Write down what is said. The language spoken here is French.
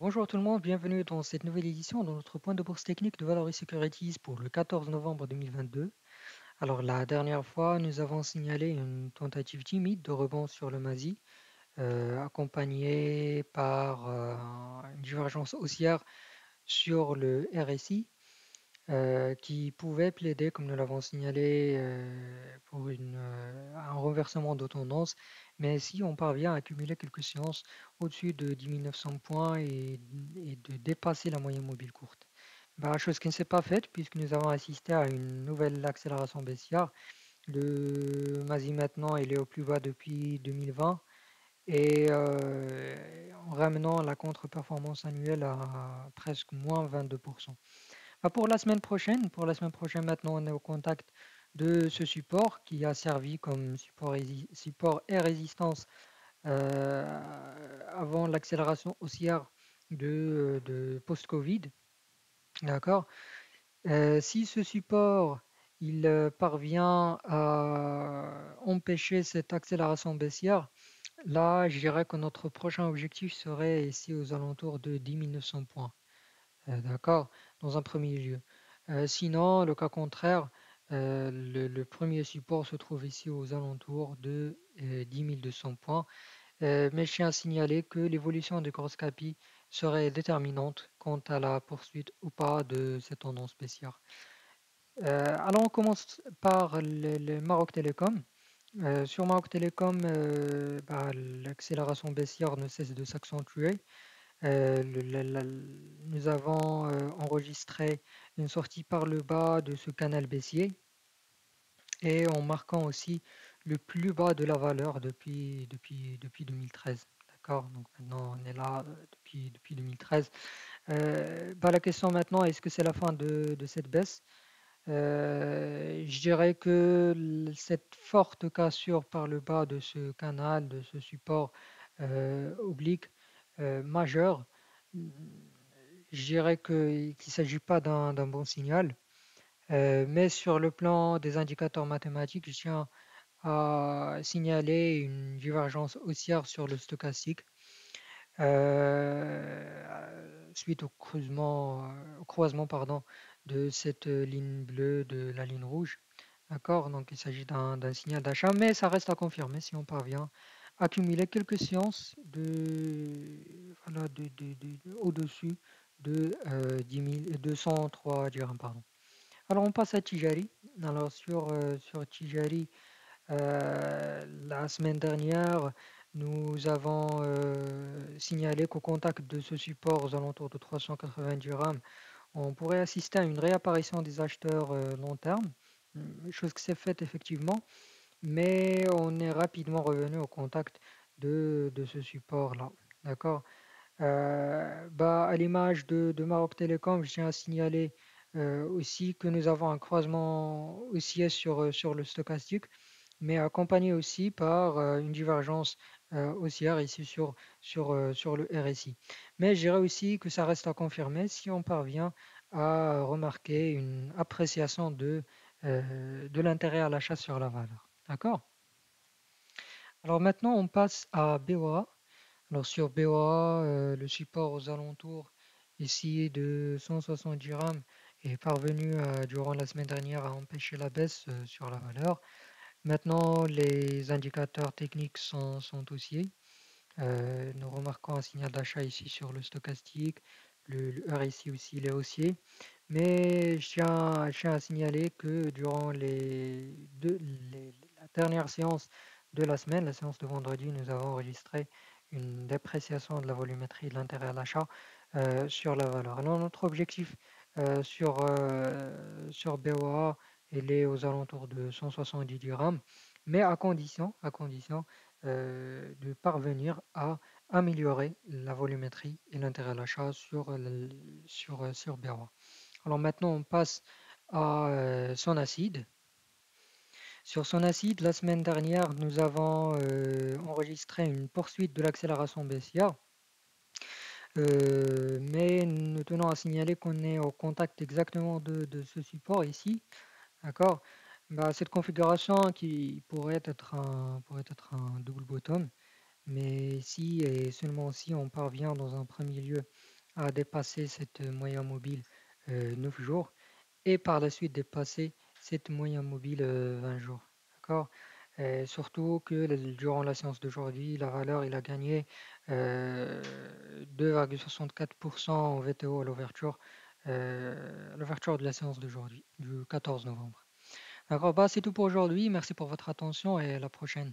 Bonjour tout le monde, bienvenue dans cette nouvelle édition de notre point de bourse technique de Valoris Securities pour le 14 novembre 2022. Alors la dernière fois, nous avons signalé une tentative timide de rebond sur le MASI, accompagnée par une divergence haussière sur le RSI, qui pouvait plaider, comme nous l'avons signalé, pour un renversement de tendance. Mais si on parvient à accumuler quelques séances au-dessus de 10 900 points et de dépasser la moyenne mobile courte, bah, chose qui ne s'est pas faite puisque nous avons assisté à une nouvelle accélération baissière. Le MASI maintenant il est au plus bas depuis 2020 et en ramenant la contre-performance annuelle à presque moins 22%. Bah, pour la semaine prochaine maintenant, on est au contact de ce support qui a servi comme support et résistance avant l'accélération haussière de post-Covid. D'accord? Si ce support il parvient à empêcher cette accélération baissière, là, je dirais que notre prochain objectif serait ici aux alentours de 10 900 points. D'accord, dans un premier lieu. Sinon, le cas contraire, le premier support se trouve ici aux alentours de 10 200 points. Mais je tiens à signaler que l'évolution des grosses capis serait déterminante quant à la poursuite ou pas de cette tendance baissière. Alors, on commence par le Maroc Télécom. Sur Maroc Télécom, bah, l'accélération baissière ne cesse de s'accentuer. Nous avons enregistré une sortie par le bas de ce canal baissier et en marquant aussi le plus bas de la valeur depuis 2013. D'accord? Donc maintenant on est là depuis 2013. Bah, la question maintenant, est-ce que c'est la fin de cette baisse? Je dirais que cette forte cassure par le bas de ce canal, de ce support oblique majeur, je dirais qu'il ne s'agit pas d'un bon signal. Mais sur le plan des indicateurs mathématiques, je tiens à signaler une divergence haussière sur le stochastique suite au croisement pardon, de cette ligne bleue de la ligne rouge. D'accord? Donc il s'agit d'un signal d'achat, mais ça reste à confirmer si on parvient à accumuler quelques séances voilà, au-dessus de 10 203 dirhams. Pardon. Alors on passe à Tijari. Alors sur Tijari, la semaine dernière, nous avons signalé qu'au contact de ce support aux alentours de 390 dirhams, on pourrait assister à une réapparition des acheteurs long terme, chose qui s'est faite effectivement, mais on est rapidement revenu au contact de ce support-là. D'accord? Bah, à l'image de Maroc Télécom, je tiens à signaler aussi que nous avons un croisement haussier sur le stochastique, mais accompagné aussi par une divergence haussière ici sur le RSI. Mais je dirais aussi que ça reste à confirmer si on parvient à remarquer une appréciation de l'intérêt à l'achat sur la valeur. D'accord? Alors maintenant, on passe à BOA. Alors sur BOA, le support aux alentours ici de 160 dirhams est parvenu durant la semaine dernière à empêcher la baisse sur la valeur. Maintenant, les indicateurs techniques sont haussiers. Nous remarquons un signal d'achat ici sur le stochastique. Le RSI aussi il est haussier. Mais je tiens à signaler que durant la dernière séance de la semaine, la séance de vendredi, nous avons enregistré une dépréciation de la volumétrie de l'intérêt à l'achat sur la valeur. Alors notre objectif sur BOA, il est aux alentours de 170 dirhams, mais à condition de parvenir à améliorer la volumétrie et l'intérêt à l'achat sur BOA. Alors maintenant, on passe à son acide. Sur son acide, la semaine dernière, nous avons enregistré une poursuite de l'accélération baissière, mais nous tenons à signaler qu'on est au contact exactement de ce support ici. D'accord? Bah, cette configuration qui pourrait être un double bottom, mais si et seulement si on parvient dans un premier lieu à dépasser cette moyenne mobile 9 jours et par la suite dépasser cette moyenne mobile 20 jours. D'accord? Surtout que durant la séance d'aujourd'hui, la valeur il a gagné 2,64% en VTO à l'ouverture de la séance d'aujourd'hui, du 14 novembre. D'accord, bah, c'est tout pour aujourd'hui. Merci pour votre attention et à la prochaine.